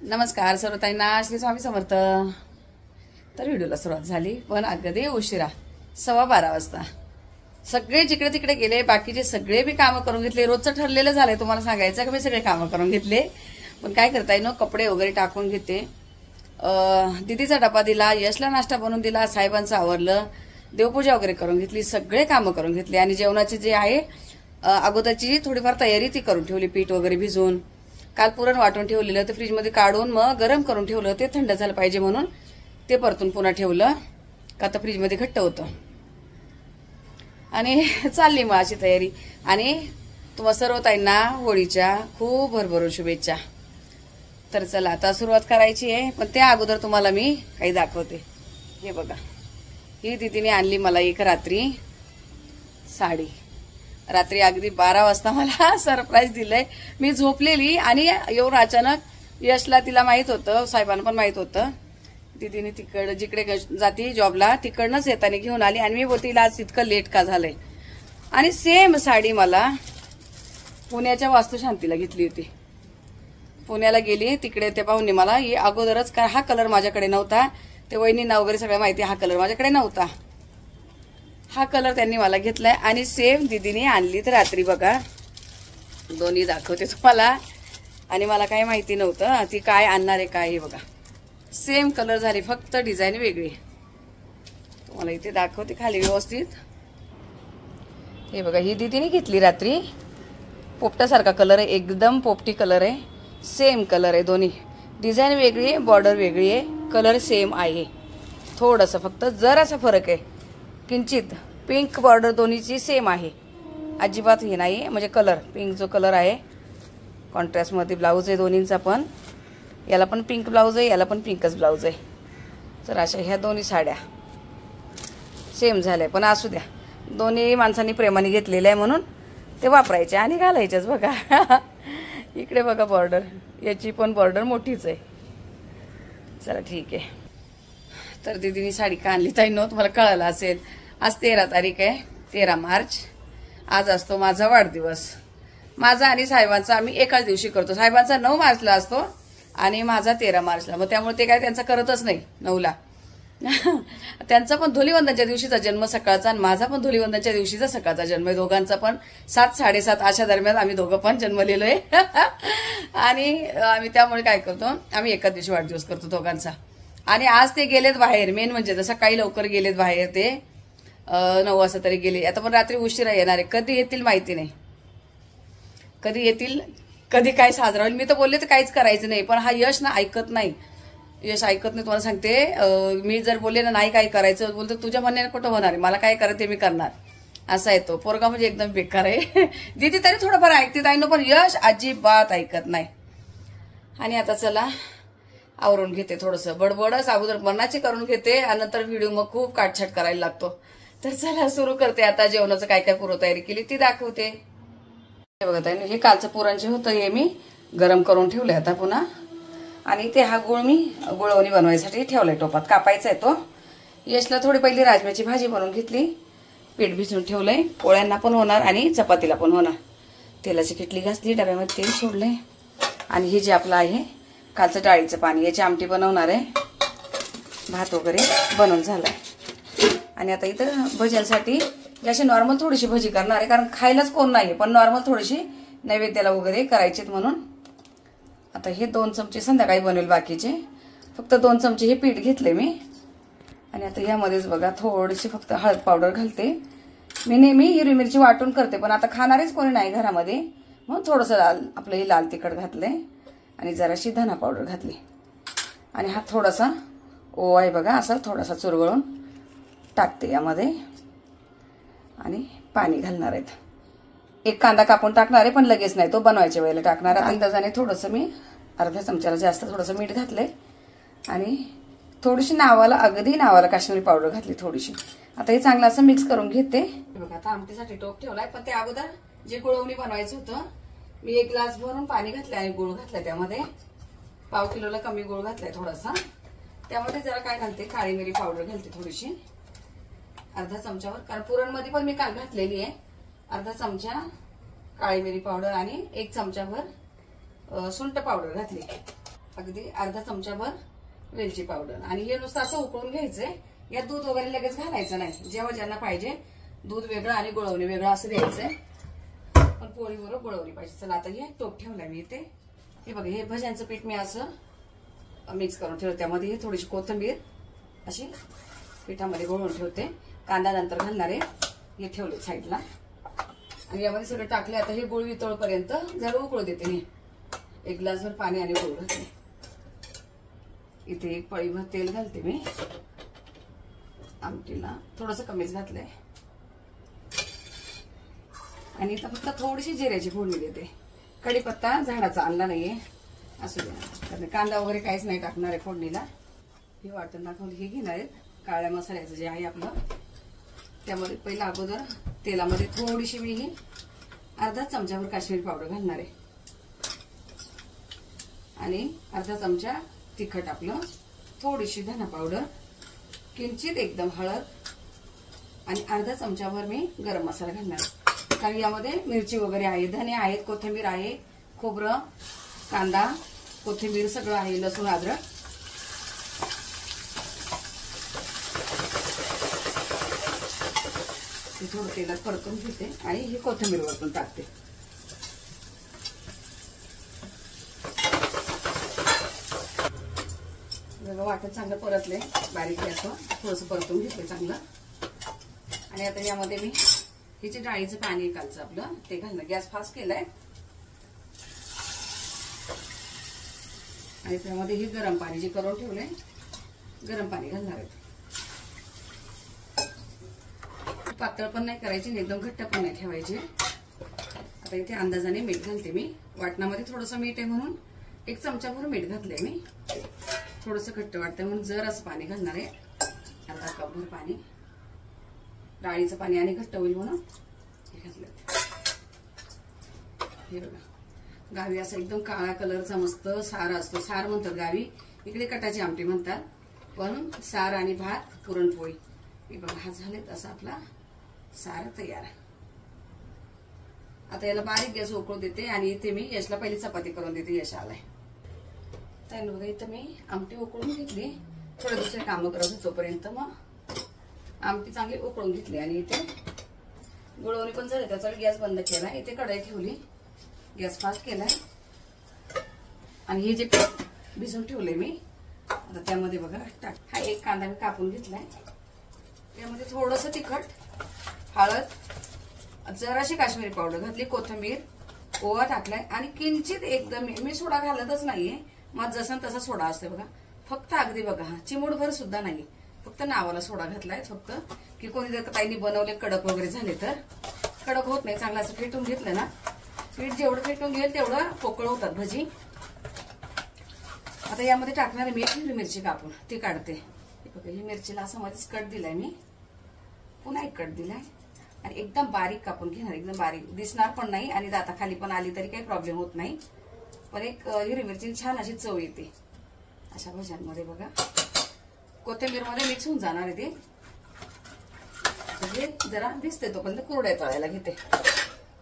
नमस्कार सर्व ताईंना, श्री स्वामी समर्थ। तर व्हिडिओला सुरुवात झाली पण अगदी उशिरा, 12:15 वाजता। सगळे जिकडे तिकडे गेले, बाकीचे सगळे बी कामं करून घेतले। रोजचं ठरलेलं झालंय तुम्हाला सांगायचं की मी सगळे कामं करून घेतले, पण काय करताय ना, कपडे वगैरे टाकून घेते। दीदीचा डबा दिला, यशला नाश्ता बनवून दिला, साहेबांचं आवरलं, देवपूजा वगैरे करून घेतली, सगळे कामं करून घेतले। आणि जेवणाचे जे आहे अगोदरची थोडीफार तयारी ती करून ठेवली, पीठ वगैरे भिजवून। काल पुरण वाटून ठेवलेलं ते फ्रीजमध्ये काढून मग गरम करून ठेवलं, ते थंड झालं पाहिजे म्हणून ते परतून पुन्हा ठेवलं का तर फ्रीजमध्ये घट्ट होतं। आणि चालली मग अशी तयारी। आणि तुम्हा सर्व ताईंना होळीच्या खूप भरभरून शुभेच्छा। तर चला आता सुरुवात करायची आहे, पण त्या अगोदर तुम्हाला मी काही दाखवते। हे बघा, ही दीदीने आणली मला एक रात्री साडी। रात्री अगदी 12 वाजता मला सरप्राईज दिलंय। मी झोपलेली आणि येऊन अचानक यशला, तिला माहित होतं, साहेबांना पण माहित होतं, दीदीने तिकडे जिकडे जाती जॉबला तिकडनंच येताना घेऊन आली। आणि मी बोलते आज इतकं लेट का झालंय। आणि सेम साडी मला पुण्याच्या वास्तुशांतीला घेतली होती। पुण्याला गेली तिकडे ते पाहुणे मला ही अगोदरच, का हा कलर माझ्याकडे नव्हता, ते वहिनींना वगैरे सगळं माहिती, हा कलर माझ्याकडे नव्हता, हा कलर त्यांनी मला घेतलाय। आणि सेम दीदीने आणली तर रात्री बघा, दोन्ही दाखवते तुम्हाला। आणि मला काही माहिती नव्हतं ती काय आणणार आहे काय, हे बघा सेम कलर झाले, फक्त डिझाईन वेगळी। तुम्हाला इथे दाखवते खाली व्यवस्थित। हे बघा, ही दीदीने घेतली रात्री, पोपटासारखा कलर आहे, एकदम पोपटी कलर आहे, सेम कलर आहे, दोन्ही डिझाईन वेगळी आहे, बॉर्डर वेगळी आहे, कलर सेम आहे, थोडंसं फक्त जरासा फरक आहे किंचित। पिंक बॉर्डर दोन्हीची सेम आहे, अजिबात हे नाही, म्हणजे कलर पिंक जो कलर आहे कॉन्ट्रास्टमध्ये ब्लाऊज आहे दोन्हींचा पण, याला पण पिंक ब्लाऊज आहे, याला पण पिंकच ब्लाऊज आहे। तर अशा ह्या दोन्ही साड्या सेम झाल्या, पण असू द्या, दोन्ही माणसांनी प्रेमाने घेतलेल्या आहे म्हणून ते वापरायचे आणि घालायच्याच। बघा इकडे बघा बॉर्डर, याची पण बॉर्डर मोठीच आहे। चला ठीक आहे। तर दीदीनी साडी का आणली ताईंनो, तुम्हाला कळलं असेल, आज 13 तारीख आहे, 13 मार्च। आज असतो माझा वाढदिवस, माझा आणि साहेबांचा आम्ही एकाच दिवशी करतो। साहेबांचा 9 मार्चला असतो आणि माझा 13 मार्चला, मग त्यामुळे ते काय त्यांचा करतच नाही 9ला। त्यांचा पण धुलीवंदनच्या दिवशीचा जन्म सकाळचा आणि माझा पण धुलीवंदनच्या दिवशीचा सकाळचा जन्म आहे। दोघांचा पण 7-7:30 अशा दरम्यान आम्ही दोघं पण जन्मलेलो आहे। आणि आम्ही त्यामुळे काय करतो, आम्ही एकाच दिवशी वाढदिवस करतो दोघांचा। आणि आज ते गेलेत बाहेर, मेन म्हणजे सकाळी लवकर गेलेत बाहेर, ते 9 वाजता तरी गेले। आता पण रात्री उशिरा येणार आहे, कधी येतील माहिती नाही, कधी येतील, कधी काय साजरा होईल। मी तर बोलले तर काहीच करायचं नाही, पण हा यश ना ऐकत नाही, यश ऐकत नाही। तुम्हाला सांगते, मी जर बोलले ना नाही काय करायचं, बोलतो तुझ्या म्हणण्याने कुठं होणार आहे, मला काय करायचं ते मी करणार, असा आहे तो पोरगा, म्हणजे एकदम बेकार आहे। दीदी तरी थोडंफार ऐकते ताईंनो, पण यश अजिबात ऐकत नाही। आणि आता चला आवरून घेते, थोडंसं बडबडच अगोदर मनाची करून घेते आणि नंतर व्हिडिओ मग खूप काटछाट करायला लागतो। तर चला सुरू करते। आता जेवणाचं काय काय पूर्वतयारी केली ती दाखवते। हे बघा ताई, हे कालचं पुरण जे होतं हे मी गरम करून ठेवले आता पुन्हा। आणि ते हा गुळ मी गुळवणी बनवायसाठी ठेवलाय टोपात, कापायचा आहे तो। यशला थोडी पहिली राजम्याची भाजी बनवून घेतली, पीठ भिजवून ठेवलंय, पोळ्यांना पण होणार आणि चपातीला पण होणार। तेलाची किटली घासली, डब्यामध्ये तेल सोडलंय। आणि हे जे आपलं आहे कालचं डाळीचं पाणी, याची आमटी बनवणार आहे, भात वगैरे बनवून झालाय। आणि आता इथं भज्यांसाठी अशी नॉर्मल थोडीशी भजी करणार आहे, कारण खायलाच कोण नाही, पण नॉर्मल थोडीशी नैवेद्याला वगैरे करायचेत म्हणून। आता हे 2 चमचे संध्याकाळी बनवेल, बाकीचे फक्त 2 चमचे हे पीठ घेतले मी। आणि आता यामध्येच बघा थोडीशी फक्त हळद पावडर घालते। मी नेहमी हिरवी मिरची वाटून करते, पण आता खाणारेच कोणी नाही घरामध्ये, मग थोडंसं आपलं हे लाल तिखट घातलंय आणि जराशी धना पावडर घातली। आणि हा थोडासा ओवा आहे बघा, असा थोडासा चुरगळून टाकते यामध्ये। आणि पाणी घालणार आहेत, एक कांदा कापून टाकणार आहे, पण लगेच नाही, तो बनवायच्या वेळेला टाकणार आहे। अंदाजाने थोडंसं मी अर्ध्या चमच्याला जास्त थोडंसं मीठ घातलंय आणि थोडीशी नावाला, अगदी नावाला काश्मीरी पावडर घातली थोडीशी। आता हे चांगलं असं मिक्स करून घेते। बघा आता आमटीसाठी टोप ठेवलाय, पण त्या अगोदर जे गुळवणी बनवायचं होतं, मी 1 ग्लास भरून पाणी घातलंय आणि गुळ घातलाय त्यामध्ये, पाव किलोला कमी गुळ घातलाय थोडासा। त्यामध्ये जरा काय घालते, काळी मिरी पावडर घालते थोडीशी, अर्धा चमच्यावर, कारण पुरणमध्ये पण मी काल घातलेली आहे। अर्धा चमचा काळी मिरी पावडर आणि 1 चमच्यावर सुंठ पावडर घातली। अगदी अर्धा चमचाभर वेलची पावडर. आणि हे नुसतं असं उकळून घ्यायचंय. यात दूध वगैरे लगेच घालायचं नाही. जेव्हा ज्यांना पाहिजे दूध वेगळं आणि गुळवणी वेगळं असं द्यायचंय. पण पोळी बरोबर गुळवणी पाहिजे. चला आता हे टोप ठेवलाय मी इथे. हे बघा हे भज्यांचं पीठ मी असं मिक्स करून ठेवलं. त्यामध्ये हे थोडीशी कोथिंबीर अशी पिठामध्ये घोळून ठेवते. कांदा नंतर घालणार आहे. हे ठेवले साईडला. आणि यामध्ये सगळं टाकले. आता हे गुळ वितळपर्यंत जरा उकळू देते मी. एक ग्लासभर पाणी आणि गुळ घालते. इथे एक पळीभर तेल घालते मी. आमटीला थोडंसं कमीच घातलंय. आणि इथं फक्त थोडीशी जिऱ्याची फोडणी देते. कढीपत्ता झाडाचा आणला नाहीये असू द्या. कांदा वगैरे काहीच नाही टाकणार आहे फोडणीला. हे वाटण दाखवलं हे घेणार आहेत. काळ्या मसाल्याचं जे आहे आपलं त्यामध्ये पहिला अगोदर तेलामध्ये थोडीशी मी ही अर्धा चमचाभर काश्मीरी पावडर घालणार आहे. आणि अर्धा चमचा तिखट आपलं, थोडीशी धना पावडर, किंचित एकदम हळद आणि अर्धा चमचाभर मी गरम मसाला घालणार. कारण यामध्ये मिरची वगैरे आहे, धने आहेत, कोथिंबीर आहे, खोबरं, कांदा, कोथिंबीर सगळं आहे, लसूण, अद्रक. हे थोडं तेलात परतून घेते आणि ही कोथिंबीर वरतून टाकते. वाटण चांगलं परतले, बारीक गॅसवर थोडंसं परतून घेतले चांगलं. आणि आता यामध्ये मी हे जे डाळीचं पाणी कालचं आपलं ते घालणं. गॅस फास्ट केलाय आणि त्यामध्ये हे गरम पाणी जे करून ठेवले गरम पाणी घालणार आहे. पातळ पण नाही करायची, एकदम घट्ट पण नाही ठेवायचे. आता इथे अंदाजाने मीठ घालते मी. वाटणामध्ये थोडंसं मीठ आहे म्हणून एक चमचाभर मीठ घातलंय मी. थोडंसं घट्ट वाटतंय म्हणून जर असं पाणी घालणार आहे, अर्धा कपभर पाणी. डाळीचं पाणी आणि घट्ट होईल म्हणून हे घातलं. हे बघा गावी असं एकदम काळा कलरचा मस्त सार असतो. सार म्हणतात गावी, इकडे कटाची आमटी म्हणतात. पण सार आणि भात, पुरणपोळी. हे बघा हा झालेत असा आपला सार तयार. आता याला बारीक गॅस उकळू देते आणि इथे मी यशला पहिली चपाती करून देते. यश आलाय त्यानंतर इथं मी आमटी उकळून घेतली. थोडे दुसरे कामं करत होतो तोपर्यंत मग आमटी चांगली उकळून घेतली. आणि इथे गुळवणी पण झाली, त्याचा गॅस बंद केला. इथे कढई ठेवली, गॅस फास्ट केलाय. आणि हे जे भिजून ठेवले मी आता त्यामध्ये बघा टाक. हा एक कांदा मी कापून घेतलाय. त्यामध्ये थोडंसं तिखट, हळद, जराशी काश्मीरी पावडर घातली, कोथिंबीर, ओवा टाकलाय आणि किंचित एकदम मी सोडा घालतच नाहीये. मग जसं तसा सोडा असते बघा. फक्त अगदी बघा हा चिमूटभर सुद्धा नाही, फक्त नावाला सोडा घातलाय. फक्त की कोणी जर ताईंनी बनवले कडक वगैरे झाले तर कडक होत नाही. चांगलं असं फेटून घेतलं ना, पीठ जेवढं फेटून घेईल तेवढं पोकळ होतात भजी. आता यामध्ये टाकणारे मी हिरवी मिरची कापून ती काढते. बघा ही मिरचीला असं मध्येच कट दिलाय मी, पुन्हा एक कट दिलाय आणि एकदम बारीक कापून घेणार. एकदम बारीक दिसणार पण नाही आणि दाताखाली पण आली तरी काही प्रॉब्लेम होत नाही. पण एक हिरवी मिरची छान अशी चव येते अशा भज्यांमध्ये. बघा कोथिंबीर मध्ये मिक्स होऊन जाणार आहे ते. जरा दिसते तोपर्यंत कुरड्या तळायला घेते.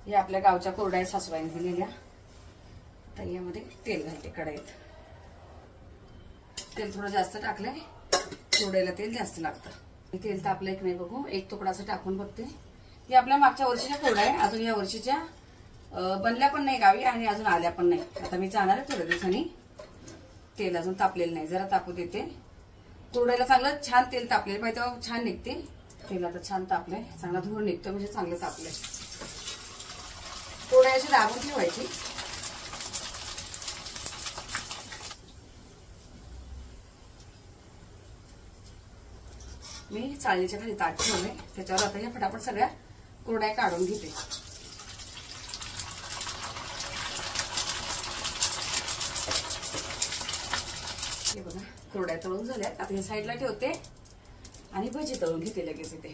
हे आपल्या गावच्या कुरड्या सासूबाईने दिलेल्या. तर यामध्ये तेल घालते कढईत. तेल थोडं जास्त टाकलंय, कुरड्याला तेल जास्त लागतं. तेल तापलंय की नाही बघू. एक तुकडा असं टाकून बघते. हे आपल्या मागच्या वर्षीच्या कुरड्या आहे, अजून या वर्षीच्या बनल्या पण नाही गावी आणि अजून आल्या पण नाही. आता मी जाणार आहे थोड्या दिवसांनी. तेल अजून तापलेलं नाही, जरा तापू देते. कुरड्याला चांगलं छान तेल तापलेलं पाहिजे तेव्हा छान निघते. तेल आता छान तापलंय, चांगला धूर निघतो म्हणजे चांगलं तापलंय. कुरड्या अशी दाबून ठेवायची. मी चाळणीच्या खाली ताट ठेवलंय, त्याच्यावर आता या फटाफट सगळ्या कुरड्या काढून घेते. हे बघा कुरड्या तळून झाल्यात. आता हे साईडला ठेवते आणि भजी तळून घेते लगेच इथे.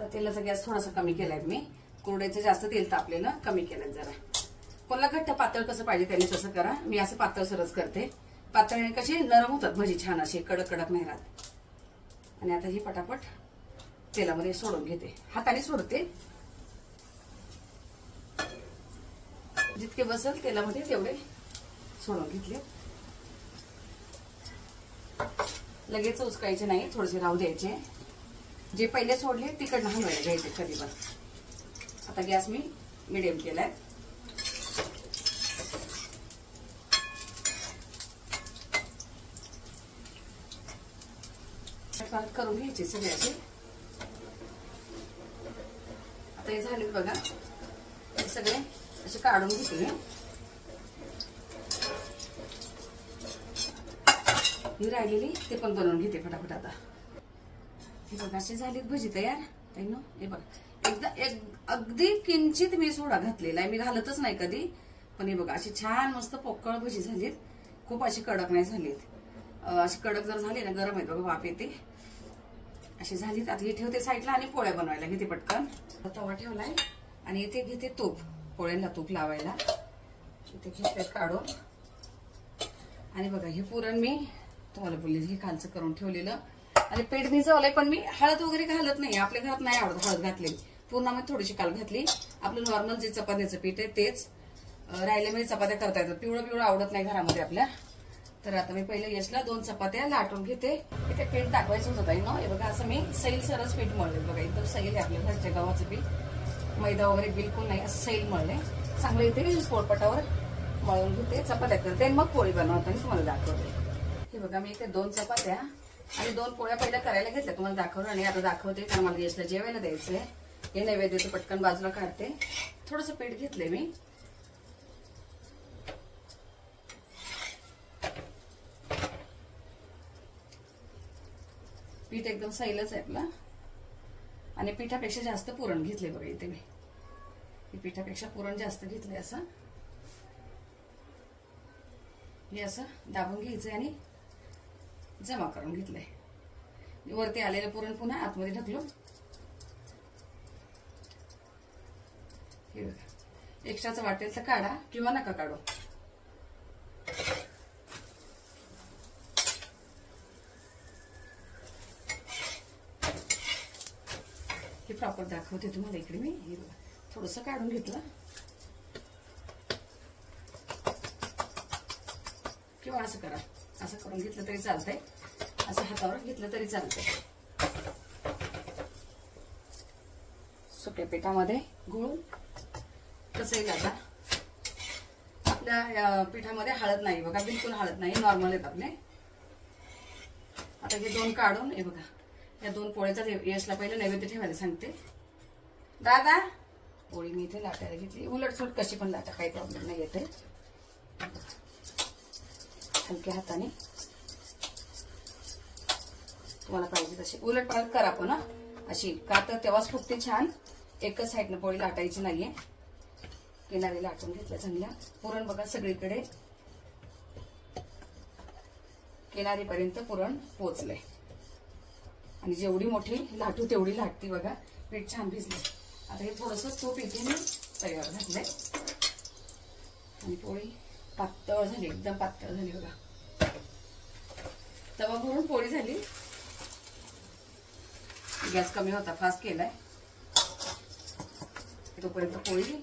तर तेलाचा गॅस थोडासा कमी केलाय मी. कुरड्याचं जास्त तेल तापलेलं कमी केलं जरा. कोणाला घट्ट पातळ कसं पाहिजे त्यांनी तसं करा. मी असं पातळ सरच करते. पातळ कशी नरम होतात भजी छान अशी, कडक कडक नाही राहत. आणि आता ही पटापट तेलामध्ये सोडून घेते, हाताने सोडते. जितके बसल तेलामध्ये तेवढे सोडून घेतले. लगेच उचकायचे नाही, थोडेसे राहू द्यायचे. जे पहिले सोडले तिकडनं हलवायला घ्यायचे कधी पण. आता गॅस मी मिडियम केलाय. करून घ्यायचे सगळे असे. आता हे झालेत बघा, हे सगळे असे काढून घेते. ही राहिलेली ते पण बनवून घेते फटाफट. आता हे बघा असे झालीत भजी तयार. हे बघा एकदा अगदी किंचित मी सोडा घातलेला आहे, मी घालतच नाही कधी. पण हे बघा अशी छान मस्त पोकळ भजी झालीत. खूप अशी कडक नाही झालीत. अशी कडक जर झाली ना, गरम आहेत बघा, वाफ येते अशी झालीत. आता ही ठेवते साईडला आणि पोळ्या बनवायला घेते पटकन. तवा ठेवलाय आणि इथे घेते तूप, पोळ्यांना तूप लावायला. इथे घेते काढून. आणि बघा हे पुरण मी तुम्हाला बोलले हे कालचं करून ठेवलेलं. आणि पेट भिजवलंय, पण मी हळद वगैरे घालत नाही. आपल्या घरात नाही आवडत हळद घातलेली. पुरणामध्ये थोडीशी काल घातली. आपलं नॉर्मल जे चपात्याचं पीठ आहे तेच. राहिल्यामध्ये चपात्या करता येतात. पिवळं पिवळं आवडत नाही घरामध्ये आपल्या. तर आता मी पहिले यशला 2 चपात्या लाटून घेते. इथे पीठ दाखवायचं होतं ना, हे बघा असं मी सैल सरस पीठ मळले बघा. एकदम सैल आहे आपल्या घरच्या गव्हाचं पीठ, मैदा वगैरे बिलकुल नाही, असं सैल मळले चांगलं. इथे पोळपाटावर मळून घेते, चपात्या करते आणि मग पोळी बनवताना तुम्हाला दाखवते. हे बघा मी इथे 2 चपात्या आणि 2 पोळ्या पहिल्या करायला घेतल्या, तुम्हाला दाखवलं. आणि आता दाखवते कारण मला यशला जेवायला द्यायचंय. हे नैवेद्याचं पटकन बाजूला काढते. थोडंसं पीठ घेतलंय मी. पीठ एकदम सैलच आहे आपला. आणि पिठापेक्षा जास्त पुरण घेतले बघा इथे मी. पिठापेक्षा पुरण जास्त घेतलंय. असं हे असं दाबून घ्यायचंय आणि जमा करून घेतलंय. वरती आलेलं पुरण पुन्हा आतमध्ये ढकलून हे बघा. एक्स्ट्राचं वाटेल तर काढा किंवा नका काढू. हे प्रॉपर दाखवते तुम्हाला. इकडे मी हे बघा थोडंसं काढून घेतलं किंवा असं करा. असं करून घेतलं तरी चालतंय, असं हातावर घेतलं तरी चालतंय. सुक्या पिठामध्ये घोळून कसंही लागा. आपल्या पिठामध्ये हळद नाही बघा, बिलकुल हळद नाही, नॉर्मल आहेत आपले. आता हे 2 काढून हे बघा या 2 पोळ्याचा यशला पहिलं नैवेद्य ठेवायला सांगते. दादा पोळी मी इथे लाटायला घेतली. उलटसुलट कशी पण लाटा, काही प्रॉब्लेम नाही येते. हलक्या हाताने तुम्हाला पाहिजे तशी उलट पालट करा पण अशी, का तर तेव्हाच फुगते छान. एकच साईडनं पोळी लाटायची नाहीये. किनारी लाटून घेतल्या चांगल्या. पुरण बघा सगळीकडे किनारीपर्यंत पुरण पोचलंय. आणि जेवढी मोठी लाटू तेवढी लाटती बघा. पीठ छान भिजले. आता हे थोडंसं तूप इथे मी तव्यावर घातलंय आणि पोळी पातळ झाली, एकदम पातळ झाली बघा. तवा भरून पोळी झाली. गॅस कमी होता, फास्ट केलाय. तोपर्यंत पोळी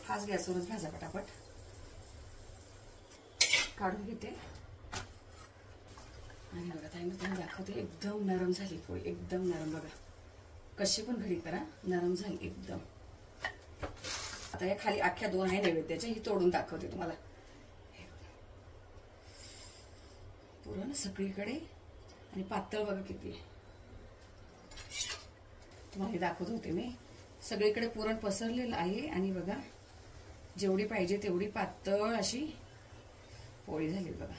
हाच गॅसवरच भाजा पटापट. काढून घेते आणि बघा ताईंना तुम्हाला दाखवते. एकदम नरम झाली पोळी, एकदम नरम बघा. कशी पण घडी करा, नरम झाली एकदम. आता या खाली अख्ख्या 2 आहे नैवेद्याच्या, ही तोडून दाखवते तुम्हाला. पुरण सगळीकडे आणि पातळ बघा किती आहे. तुम्हाला दाखवत होते मी. सगळीकडे पुरण पसरलेलं आहे आणि बघा जेवढी पाहिजे तेवढी पातळ अशी पोळी झाली बघा.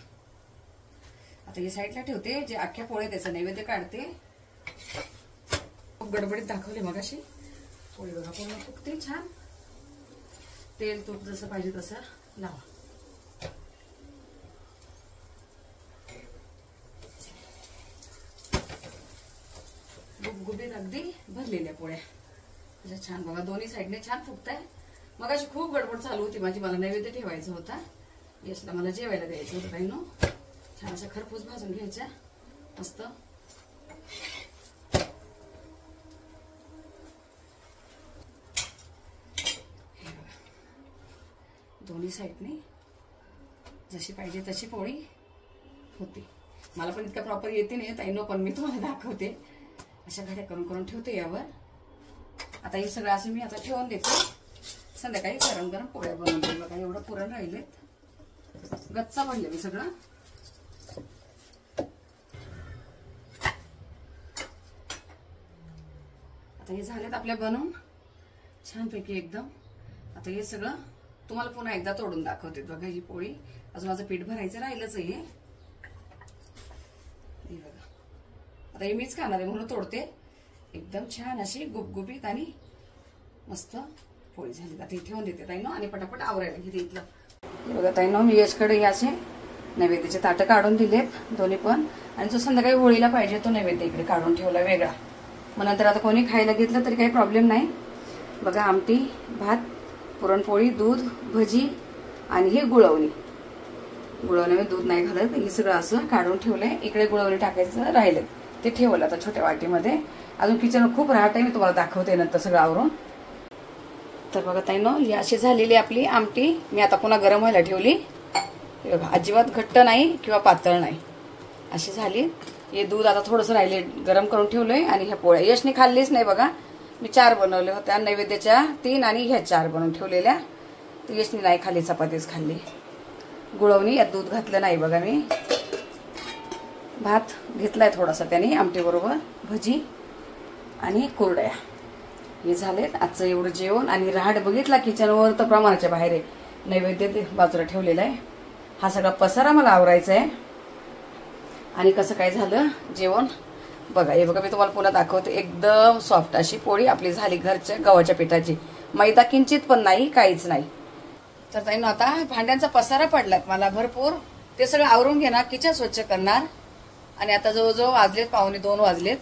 आता ही साईडला ठेवते. जे अख्ख्या पोळ्या त्याचं नैवेद्य काढते. खूप गडबडीत दाखवले मग अशी पोळी बघा. पूर्ण फुगते छान. तेल तूप जसं पाहिजे तसं लावा. गुबगुबीत अगदी भरलेल्या पोळ्या म्हणजे छान बघा. दोन्ही साईडने छान फुगताय. मग अशी खूप गडबड चालू होती माझी. मला नैवेद्य ठेवायचा होता, यशला मला जेवायला द्यायचं होतं. काही छान अशा खरपूस भाजून घ्यायच्या मस्त. दोन्ही साईडने जशी पाहिजे तशी पोळी होते. मला पण इतकं प्रॉपर येते नाही ताईनो, पण मी तुम्हाला दाखवते. अशा घड्या करून करून ठेवते यावर. आता हे सगळं असं मी आता ठेवून देते. संध्याकाळी गरम गरम पोळ्या बनवते. बघा एवढं पुरण राहिलेत, गच्चा बनले मी सगळं. आता हे झालेत आपल्या बनवून छानपैकी एकदम. आता हे सगळं तुम्हाला पुन्हा एकदा तोडून दाखवते. बघा ही पोळी अजून माझं पीठ भरायचं राहिलंच आहे. बघा आता हे मीच खाणार आहे म्हणून तोडते. एकदम छान अशी गुबगुबीत आणि मस्त पोळी झाली. आता हे ठेवून देते ताईनो आणि पटापट आवरायला घेते इथलं. हे बघा ताईनो, मी यशकडे असे नैवेद्याचे ताटं काढून दिलेत दोन्ही पण. आणि जो संध्याकाळी होळीला पाहिजे तो नैवेद्य इकडे काढून ठेवला वेगळा. मग नंतर आता कोणी खायला घेतलं तरी काही प्रॉब्लेम नाही. बघा आमटी, भात, पुरणपोळी, दूध, भजी आणि हे गुळवणी. गुळवणी दूध नाही घालत. हे सगळं असं काढून ठेवलंय. इकडे गुळवणी टाकायचं राहिलं ते ठेवलं आता छोट्या वाटीमध्ये. अजून किचन खूप राहत आहे, मी तुम्हाला दाखवते नंतर सगळं आवरून. तर बघा ताईनो, ही अशी झालेली आपली आमटी मी आता पुन्हा गरम व्हायला ठेवली. बघा अजिबात घट्ट नाही किंवा पातळ नाही, अशी झाली. हे दूध आता थोडंसं राहिले गरम करून ठेवलंय. आणि ह्या पोळ्या यशने खाल्लीच नाही. बघा मी 4 बनवल्या होत्या नैवेद्याच्या, 3 आणि ह्या 4 बनवून ठेवलेल्या. तर यशने नाही खाल्ली, चपातीच खाल्ली. गुळवणी यात दूध घातलं नाही. बघा मी भात घेतलाय थोडासा त्याने आमटी बरोबर, भजी आणि कुरड्या. हे झालेत आजचं एवढं जेवण. आणि राहाट बघितला किचनवर तर प्रमाणाच्या बाहेर आहे. नैवेद्य बाजूला ठेवलेला आहे. हा सगळा पसारा मला आवरायचा आहे. आणि कसं काय झालं जेवण बघा. हे बघा मी तुम्हाला पुन्हा दाखवते. एकदम सॉफ्ट अशी पोळी आपली झाली, घरच्या गव्हाच्या पिठाची. मैदा किंचित पण नाही, काहीच नाही. तर ताईनो आता भांड्यांचा पसारा पडलाय मला भरपूर. ते सगळं आवरून घेणार, किचन स्वच्छ करणार. आणि आता जवळजवळ वाजलेत 1:45 वाजलेत.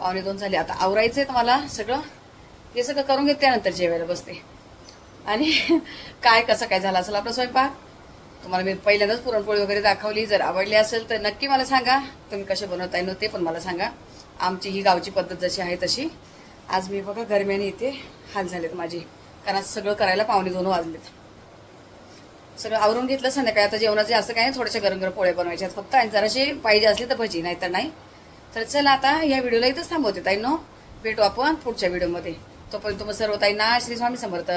1:45 झाले. आता आवरायचंय मला सगळं. हे सगळं करून घेते, त्यानंतर जेवायला बसते. आणि काय कसं काय झालं असेल आपला स्वयंपाक. तुम्हाला मी पहिल्यांदाच पुरणपोळी वगैरे दाखवली. जर आवडली असेल तर नक्की मला सांगा. तुम्ही कसे बनवताय ते पण मला सांगा. आमची ही गावची पद्धत जशी आहे तशी. आज मी बघा गरम्याने इथे हाल झालेत माझे, कारण सगळं करायला 1:45 वाजलेत. सगळं आवरून घेतलं. संध्याकाळी आता जेवणाचे असं काय, थोड्याशा गरम गरम पोळ्या बनवायच्या फक्त. आणि जराशी पाहिजे असली तर भजी, नाही तर नाही. तर चला आता या व्हिडिओला इथंच थांबवते ताईंनो. भेटू आपण पुढच्या व्हिडिओमध्ये. तोपर्यंत तुम्ही सर्व ताईंना श्री स्वामी समर्थ.